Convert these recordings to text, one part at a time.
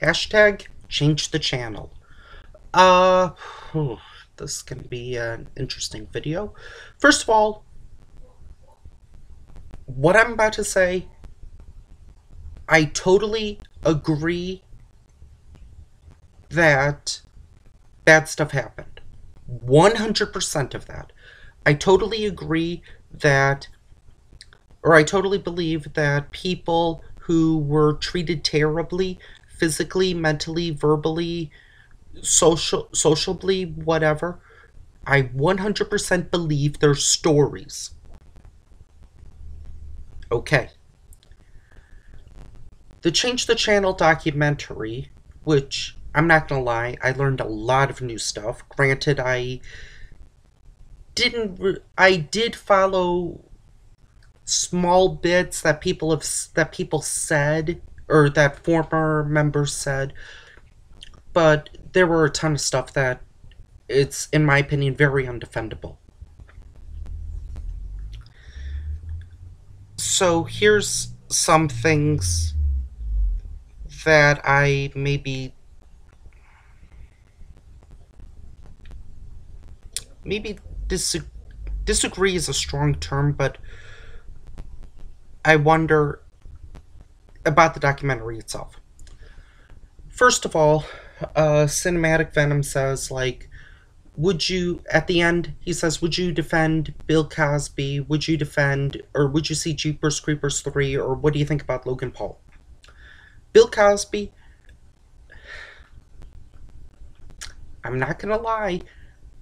Hashtag change the channel. Uh, whew, this can be an interesting video. First of all, what I'm about to say, I totally agree that bad stuff happened. 100% of that. I totally agree that, or I totally believe that people who were treated terribly, physically, mentally, verbally, sociably, whatever, I 100% believe their stories. Okay. The Change the Channel documentary, which I'm not gonna lie, I learned a lot of new stuff. Granted, I did follow small bits that people said, or that former members said, but there were a ton of stuff that it's, in my opinion, very undefendable. So here's some things that I maybe disagree is a strong term, but I wonder about the documentary itself. First of all, Cinematic Venom says, like, would you, at the end, he says, would you defend Bill Cosby? Would you defend, or would you see Jeepers Creepers 3? Or what do you think about Logan Paul? Bill Cosby, I'm not gonna lie,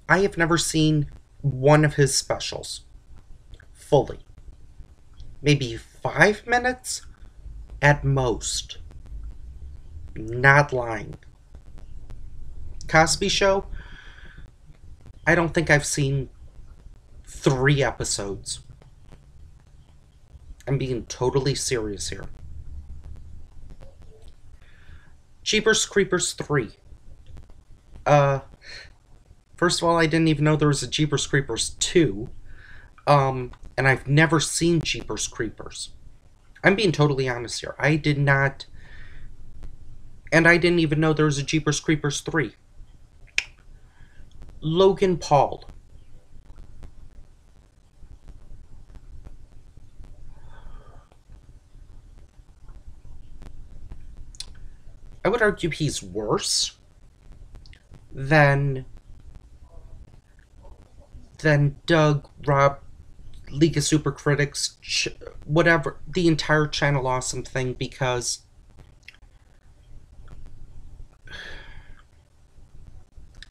I have never seen one of his specials fully. Maybe 5 minutes at most. Not lying. Cosby Show, I don't think I've seen 3 episodes. I'm being totally serious here. Jeepers Creepers 3. Uh, First of all, I didn't even know there was a Jeepers Creepers 2. And I've never seen Jeepers Creepers. I'm being totally honest here. I did not. And I didn't even know there was a Jeepers Creepers 3. Logan Paul. I would argue he's worse than Doug, Rob, League of Super Critics, whatever, the entire Channel Awesome thing, because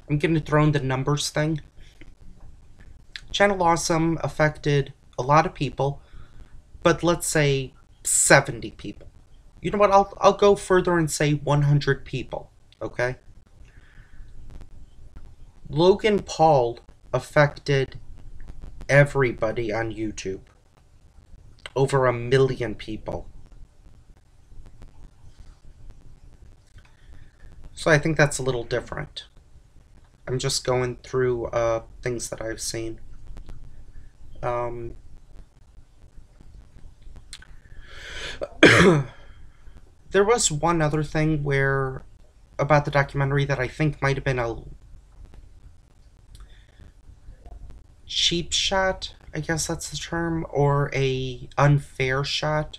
I'm going to throw in the numbers thing. Channel Awesome affected a lot of people, but let's say 70 people. You know what? I'll go further and say 100 people. Okay. Logan Paul affected everybody on YouTube. Over 1 million people. So I think that's a little different. I'm just going through things that I've seen. There was one other thing where about the documentary that I think might have been a cheap shot, I guess that's the term, or a unfair shot.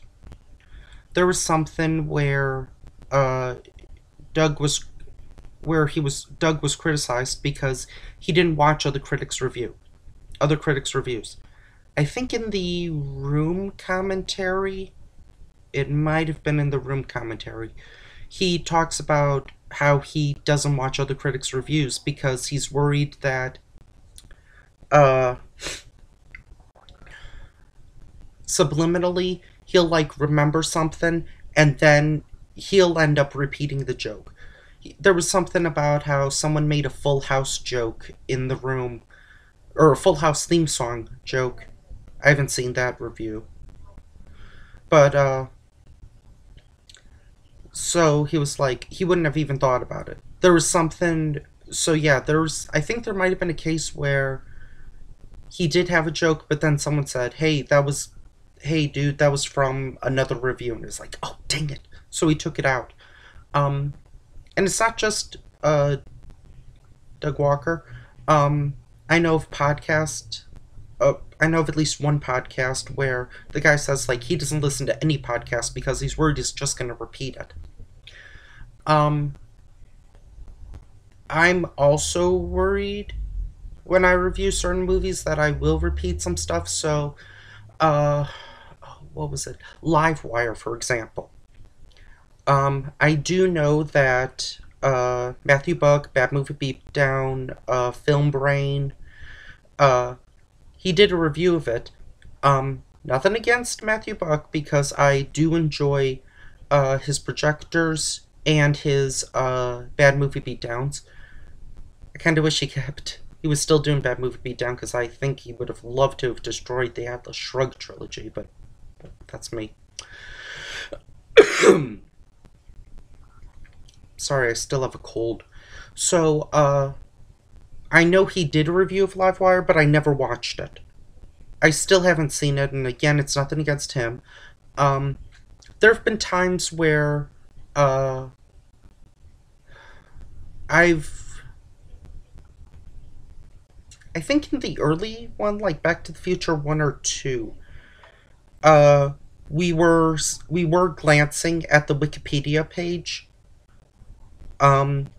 There was something where Doug was criticized because he didn't watch other critics' reviews. I think in the room commentary, it might have been in the room commentary, he talks about how he doesn't watch other critics' reviews because he's worried that subliminally he'll like remember something and then he'll end up repeating the joke. There was something about how someone made a Full House joke in the room, or a Full House theme song joke. I haven't seen that review. But so he was like, he wouldn't have even thought about it. There was something, so yeah, I think there might have been a case where he did have a joke, but then someone said, hey dude, that was from another review, and it's like, oh, dang it. So he took it out. And it's not just Doug Walker. I know of podcast. I know of at least one podcast where the guy says like he doesn't listen to any podcast because he's worried he's just going to repeat it. I'm also worried when I review certain movies that I will repeat some stuff. So, what was it? Livewire, for example. I do know that Matthew Buck, Bad Movie Beatdown, Film Brain, he did a review of it. Nothing against Matthew Buck because I do enjoy his projectors and his Bad Movie Beatdowns. I kind of wish he was still doing Bad Movie Beatdown because I think he would have loved to have destroyed the Atlas Shrugged trilogy, but that's me. Sorry, I still have a cold. So, I know he did a review of Livewire, but I never watched it. I still haven't seen it, and again, it's nothing against him. There have been times where, I think in the early one, like Back to the Future 1 or 2, we were glancing at the Wikipedia page, and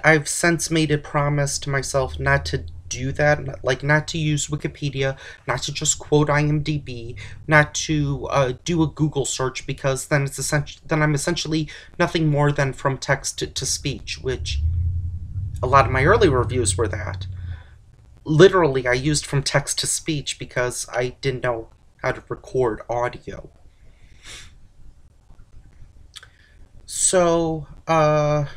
I've since made a promise to myself not to do that, like not to use Wikipedia, not to just quote IMDb, not to do a Google search, because then I'm essentially nothing more than from text to speech, which a lot of my early reviews were that. Literally, I used from text to speech because I didn't know how to record audio. So, and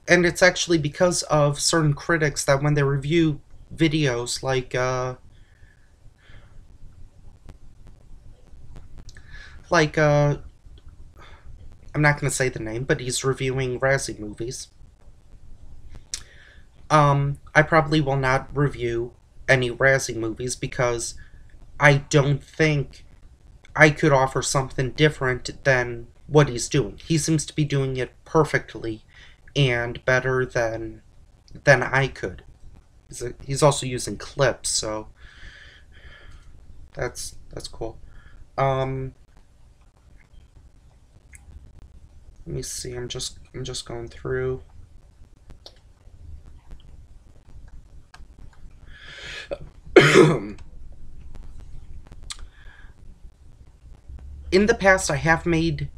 it's actually because of certain critics that when they review videos like I'm not going to say the name, but he's reviewing Razzie movies. I probably will not review any Razzie movies because I don't think I could offer something different than what he's doing. He seems to be doing it perfectly and better than I could. He's also using clips, so that's cool. Let me see. I'm just going through. In the past, I have made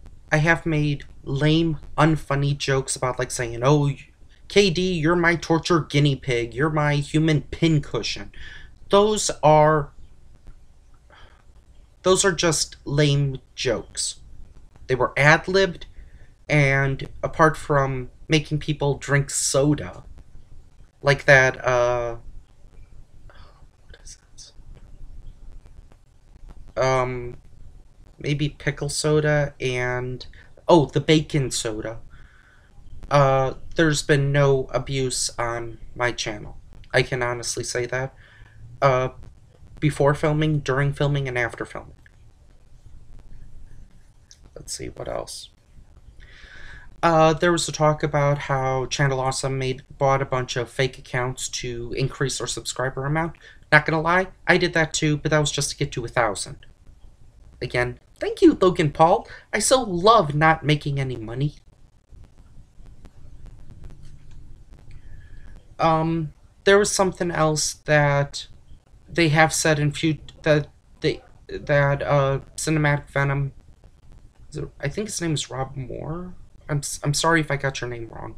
lame, unfunny jokes about like saying, "Oh, KD, you're my torture guinea pig. You're my human pincushion." Those are just lame jokes. They were ad-libbed, and apart from making people drink soda, like that, what is that? Maybe pickle soda and, oh, the bacon soda. There's been no abuse on my channel. I can honestly say that. Before filming, during filming, and after filming. Let's see, what else? There was a talk about how Channel Awesome bought a bunch of fake accounts to increase our subscriber amount. Not gonna lie, I did that too, but that was just to get to 1,000. Again, thank you, Logan Paul. I so love not making any money. There was something else that they have said in Cinematic Venom. I think his name is Rob Moore. I'm sorry if I got your name wrong.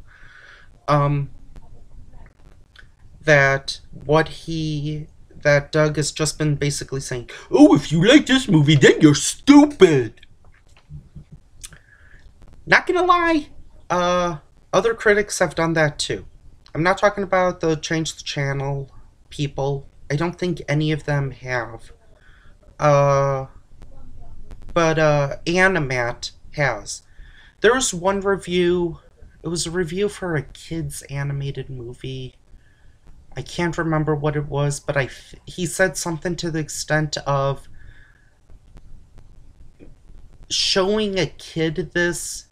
That Doug has just been basically saying, "Oh, if you like this movie, then you're stupid." Not gonna lie, other critics have done that too. I'm not talking about the Change the Channel people. I don't think any of them have. But Animat has. There was one review. It was a review for a kids animated movie. I can't remember what it was, but he said something to the extent of showing a kid this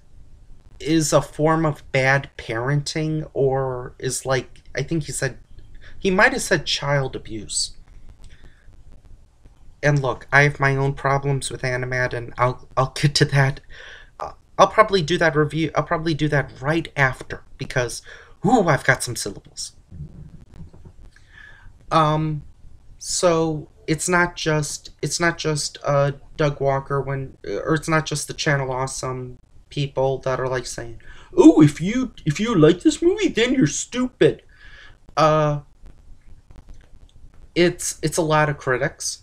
is a form of bad parenting, or is like, I think he might have said child abuse. And look, I have my own problems with Animat, and I'll get to that. I'll probably do that review. I'll probably do that right after, because ooh, I've got some syllables. Um, so it's not just Doug Walker or it's not just the Channel Awesome people that are like saying, "Oh, if you like this movie, then you're stupid." Uh, it's a lot of critics,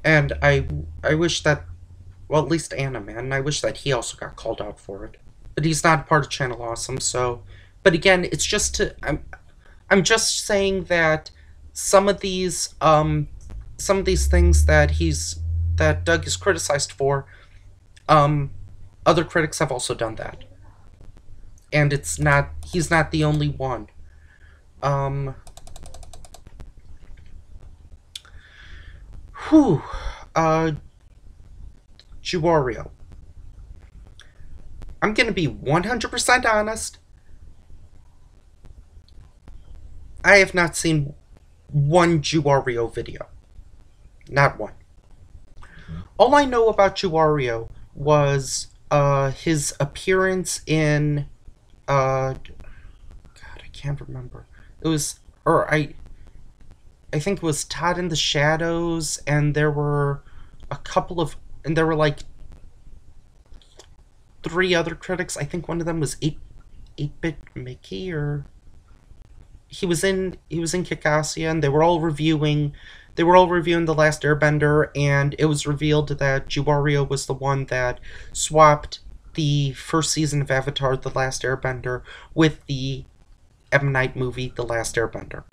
and I wish that, well, at least Animan, I wish that he also got called out for it, but he's not part of Channel Awesome, so. But again, it's just to I'm just saying that some of these some of these things that Doug is criticized for, um, other critics have also done that, and he's not the only one. Um, whew, uh, Juario. I'm gonna be 100% honest. I have not seen one Juario video. Not one. All I know about Juario was his appearance in God, I can't remember. It was or I think it was Todd in the Shadows, and there were a couple of and there were like three other critics. I think one of them was 8-bit Mickey, or he was in Kikassia, and they were all reviewing The Last Airbender, and it was revealed that Juario was the one that swapped the first season of Avatar: The Last Airbender with the M. Night movie The Last Airbender.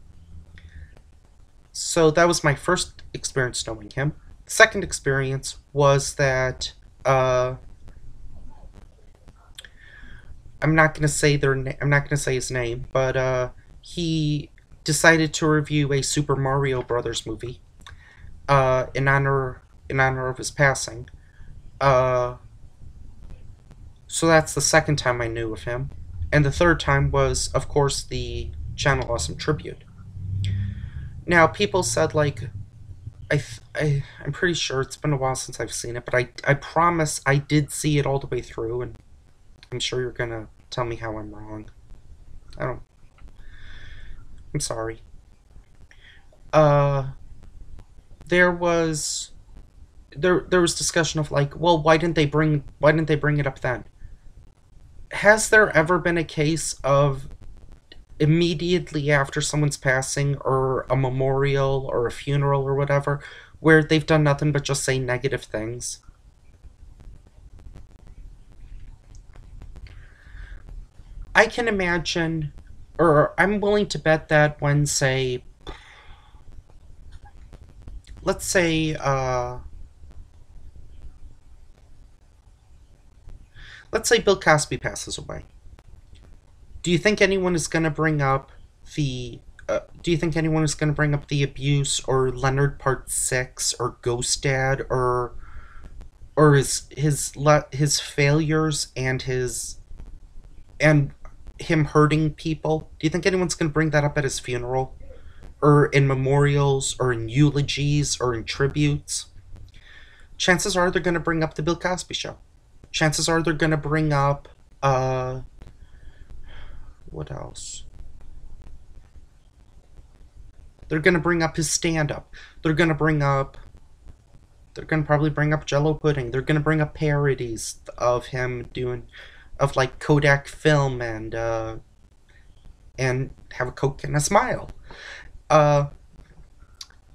So that was my first experience knowing him. The second experience was that I'm not gonna say his name, but he decided to review a Super Mario Brothers movie in honor of his passing. Uh, so that's the second time I knew of him, and the third time was, of course, the Channel Awesome tribute. Now, people said like I'm pretty sure it's been a while since I've seen it, but I promise I did see it all the way through, and I'm sure you're gonna tell me how I'm wrong. I don't. I'm sorry. Uh, there was there was discussion of like, well, why didn't they bring it up then? Has there ever been a case of immediately after someone's passing, or a memorial or a funeral or whatever, where they've done nothing but just say negative things? I can imagine, or I'm willing to bet that when, say, let's say, Bill Cosby passes away. Do you think anyone is going to bring up the do you think anyone is going to bring up the abuse, or Leonard Part 6, or Ghost Dad, or his failures, and him hurting people? Do you think anyone's going to bring that up at his funeral, or in memorials, or in eulogies, or in tributes? Chances are they're going to bring up the Bill Cosby show. Chances are they're going to bring up what else? They're going to bring up his stand up. They're going to bring up they're going to probably bring up Jello pudding. They're going to bring up parodies of him doing of like Kodak film, and have a Coke and a smile. Uh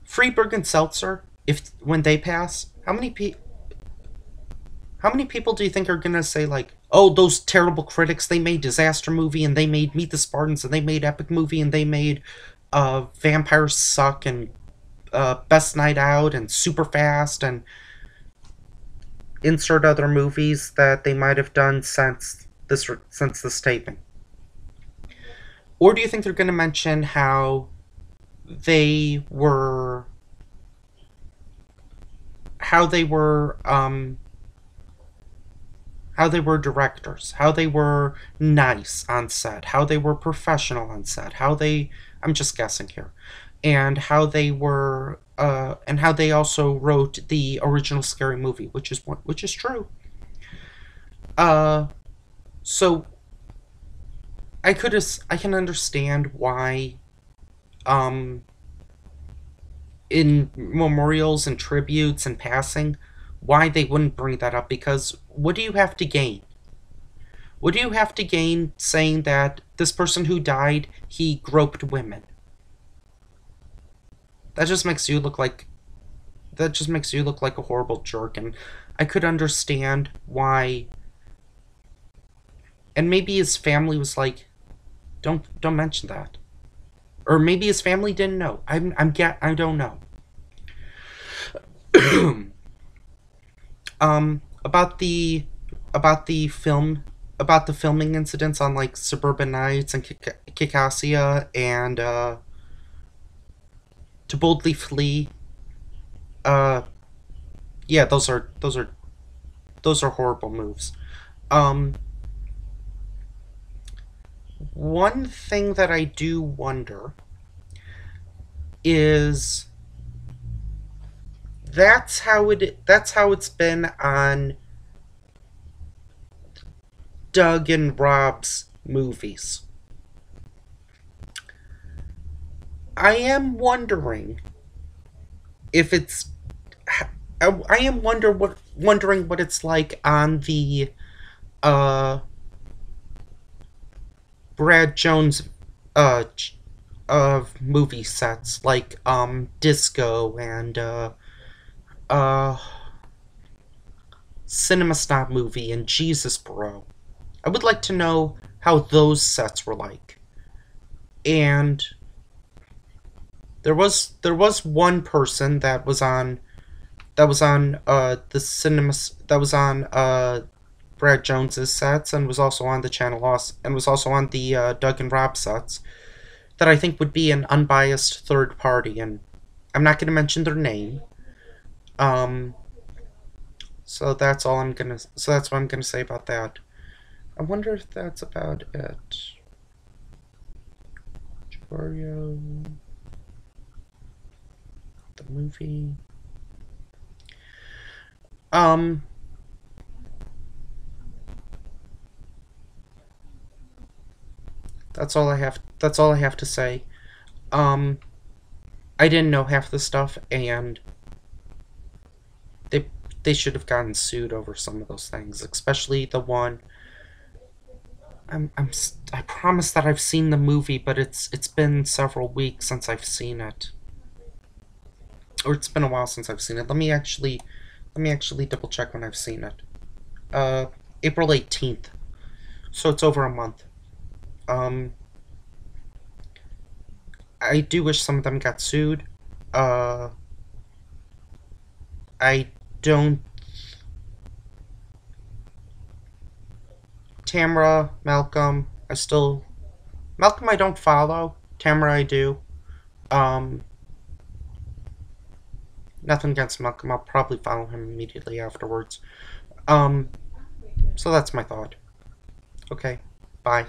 Freeberg and Seltzer, if when they pass, how many people do you think are gonna say like, "Oh, those terrible critics! They made Disaster Movie, and they made Meet the Spartans, and they made Epic Movie, and they made Vampires Suck, and Best Night Out, and Super Fast, and insert other movies that they might have done since this taping." Or do you think they're gonna mention they were how they were how they were directors, how they were nice on set, how they were professional on set, how they, I'm just guessing here, and how they were, and how they also wrote the original Scary Movie, which is true. Uh, so I can understand why, um, in memorials and tributes and passing, why they wouldn't bring that up, because what do you have to gain? What do you have to gain saying that this person who died, he groped women? That just makes you look like that just makes you look like a horrible jerk, and I could understand why. And maybe his family was like, don't mention that. Or maybe his family didn't know. I don't know. About the film about the filming incidents on like Suburban Nights and Kikassia and To Boldly Flee. Uh, yeah, those are horrible moves. Um, One thing that I do wonder is that's how it's been on Doug and Rob's movies. I am wondering if it's I am wondering what it's like on the uh Brad Jones uh of movie sets like Disco and uh Cinema Snob Movie and Jesus Bro. I would like to know how those sets were like. And there was one person that was on the cinema that was on Brad Jones's sets and was also on the channel loss and was also on the Doug and Rob sets that I think would be an unbiased third party, and I'm not going to mention their name. Um, so that's what I'm gonna say about that. I wonder if that's about it. Wario, the movie. Um, that's all I have to say. Um, I didn't know half the stuff, and they they should have gotten sued over some of those things, especially the one. I promise that I've seen the movie, but it's been several weeks since I've seen it, or it's been a while since I've seen it. Let me actually double check when I've seen it. Uh, April 18th, so it's over a month. Um, I do wish some of them got sued. Uh, I don't. Tamra, Malcolm, Malcolm I don't follow. Tamra I do. Um, Nothing against Malcolm. I'll probably follow him immediately afterwards. Um, so that's my thought. Okay, bye.